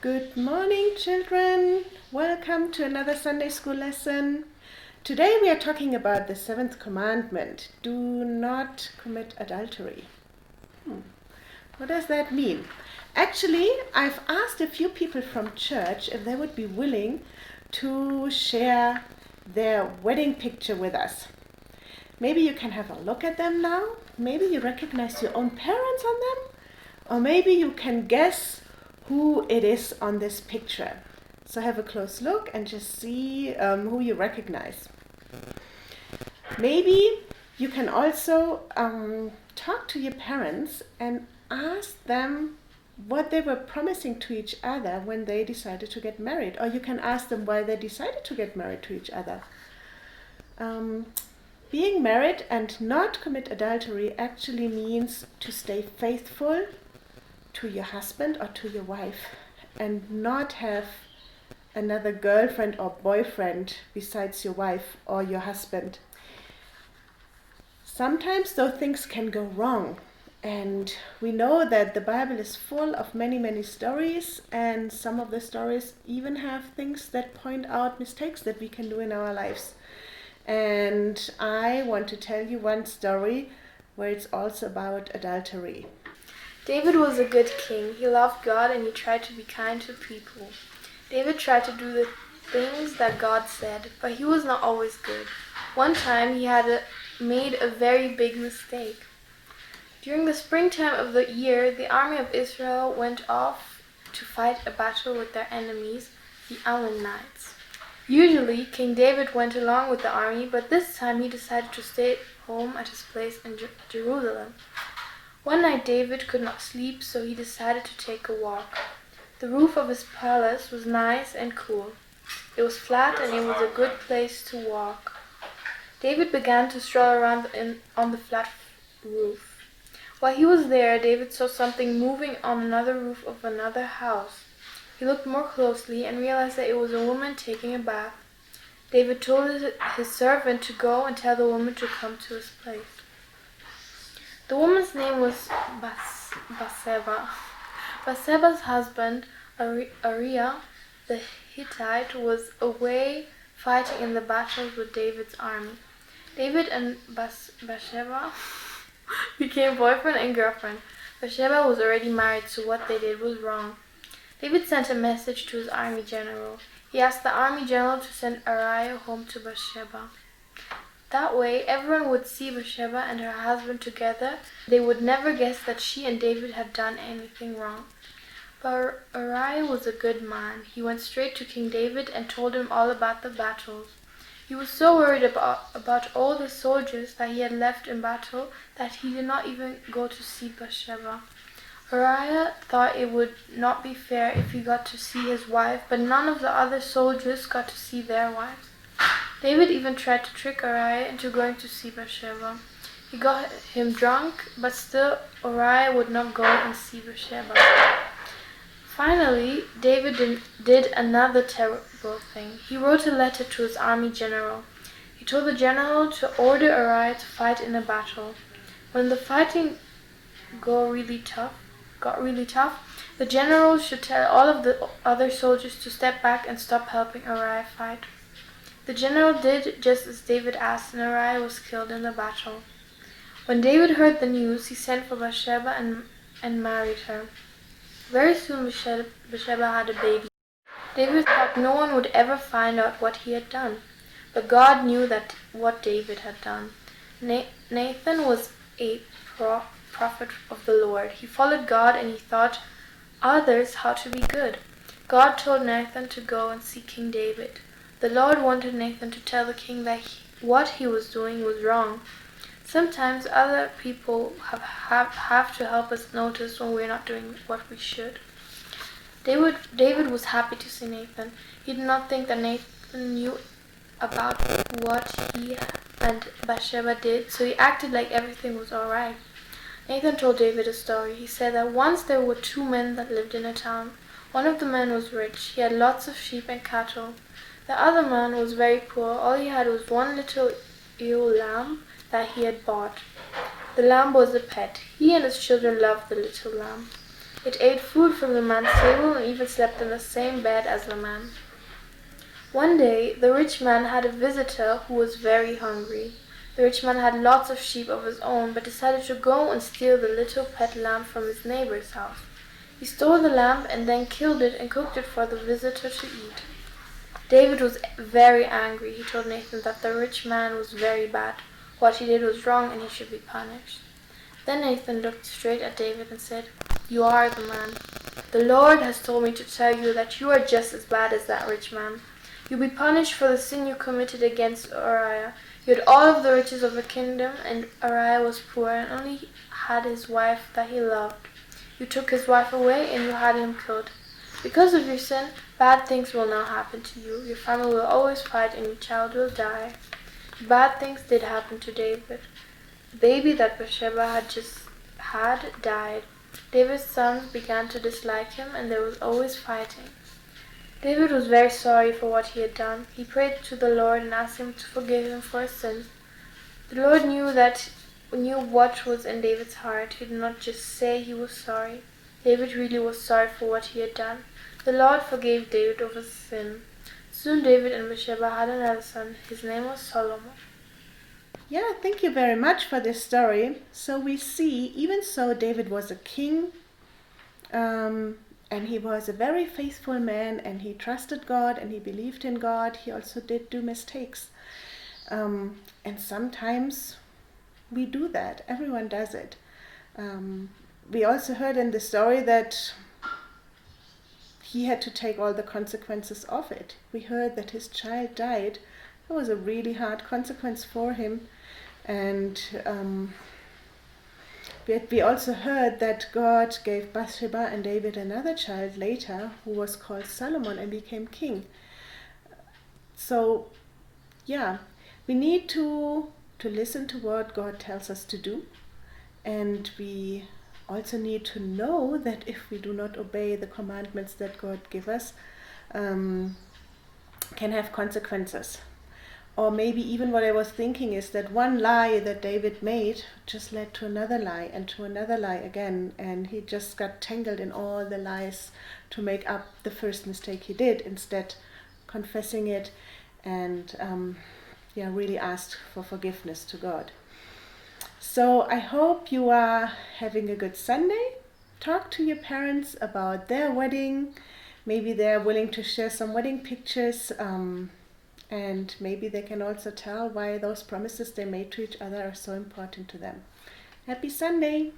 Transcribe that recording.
Good morning, children. Welcome to another Sunday school lesson. Today we are talking about the seventh commandment. Do not commit adultery. What does that mean? Actually, I've asked a few people from church if they would be willing to share their wedding picture with us. Maybe you can have a look at them now. Maybe you recognize your own parents on them. Or maybe you can guess who it is on this picture. So have a close look and just see who you recognize. Maybe you can also talk to your parents and ask them what they were promising to each other when they decided to get married. Or you can ask them why they decided to get married to each other. Being married and not commit adultery actually means to stay faithful to your husband or to your wife and not have another girlfriend or boyfriend besides your wife or your husband. Sometimes those things can go wrong, and we know that the Bible is full of many stories, and some of the stories even have things that point out mistakes that we can do in our lives. And I want to tell you one story where it's also about adultery. David was a good king. He loved God and he tried to be kind to people. David tried to do the things that God said, but he was not always good. One time he had made a very big mistake. During the springtime of the year, the army of Israel went off to fight a battle with their enemies, the Ammonites. Usually, King David went along with the army, but this time he decided to stay home at his place in Jerusalem. One night David could not sleep, so he decided to take a walk. The roof of his palace was nice and cool. It was flat and it was a good place to walk. David began to stroll around on the flat roof. While he was there, David saw something moving on another roof of another house. He looked more closely and realized that it was a woman taking a bath. David told his servant to go and tell the woman to come to his place. The woman's name was Bathsheba. Bathsheba's husband, Uriah the Hittite, was away fighting in the battles with David's army. David and Bathsheba became boyfriend and girlfriend. Bathsheba was already married, so what they did was wrong. David sent a message to his army general. He asked the army general to send Uriah home to Bathsheba. That way, everyone would see Bathsheba and her husband together. They would never guess that she and David had done anything wrong. But Uriah was a good man. He went straight to King David and told him all about the battles. He was so worried about all the soldiers that he had left in battle that he did not even go to see Bathsheba. Uriah thought it would not be fair if he got to see his wife, but none of the other soldiers got to see their wives. David even tried to trick Uriah into going to see Bathsheba. He got him drunk, but still Uriah would not go and see Bathsheba. Finally, David did another terrible thing. He wrote a letter to his army general. He told the general to order Uriah to fight in a battle. When the fighting got really tough, the general should tell all of the other soldiers to step back and stop helping Uriah fight. The general did just as David asked, and Uriah was killed in the battle. When David heard the news, he sent for Bathsheba and married her. Very soon Bathsheba had a baby. David thought no one would ever find out what he had done, but God knew what David had done. Nathan was a prophet of the Lord. He followed God and he taught others how to be good. God told Nathan to go and see King David. The Lord wanted Nathan to tell the king that what he was doing was wrong. Sometimes other people have to help us notice when we're not doing what we should. David was happy to see Nathan. He did not think that Nathan knew about what he and Bathsheba did, so he acted like everything was alright. Nathan told David a story. He said that once there were two men that lived in a town. One of the men was rich. He had lots of sheep and cattle. The other man was very poor. All he had was one little ewe lamb that he had bought. The lamb was a pet. He and his children loved the little lamb. It ate food from the man's table and even slept in the same bed as the man. One day, the rich man had a visitor who was very hungry. The rich man had lots of sheep of his own, but decided to go and steal the little pet lamb from his neighbor's house. He stole the lamb and then killed it and cooked it for the visitor to eat. David was very angry. He told Nathan that the rich man was very bad. What he did was wrong and he should be punished. Then Nathan looked straight at David and said, "You are the man. The Lord has told me to tell you that you are just as bad as that rich man. You'll be punished for the sin you committed against Uriah. You had all of the riches of the kingdom, and Uriah was poor and only had his wife that he loved. You took his wife away and you had him killed. Because of your sin, bad things will now happen to you. Your family will always fight and your child will die." Bad things did happen to David. The baby that Bathsheba had just had died. David's sons began to dislike him and there was always fighting. David was very sorry for what he had done. He prayed to the Lord and asked him to forgive him for his sins. The Lord knew what was in David's heart. He did not just say he was sorry. David really was sorry for what he had done. The Lord forgave David of his sin. Soon David and Bathsheba had another son. His name was Solomon. Yeah, thank you very much for this story. So we see, even so, David was a king, and he was a very faithful man, and he trusted God, and he believed in God. He also did do mistakes. And sometimes we do that. Everyone does it. We also heard in the story that he had to take all the consequences of it. We heard that his child died. That was a really hard consequence for him. And we also heard that God gave Bathsheba and David another child later who was called Solomon and became king. So, yeah, we need to listen to what God tells us to do. And we also need to know that if we do not obey the commandments that God gives us, can have consequences. Or maybe even what I was thinking is that one lie that David made just led to another lie and to another lie again. And he just got tangled in all the lies to make up the first mistake he did, instead confessing it and really asked for forgiveness to God. So I hope you are having a good Sunday. Talk to your parents about their wedding. Maybe they're willing to share some wedding pictures. And maybe they can also tell why those promises they made to each other are so important to them. Happy Sunday!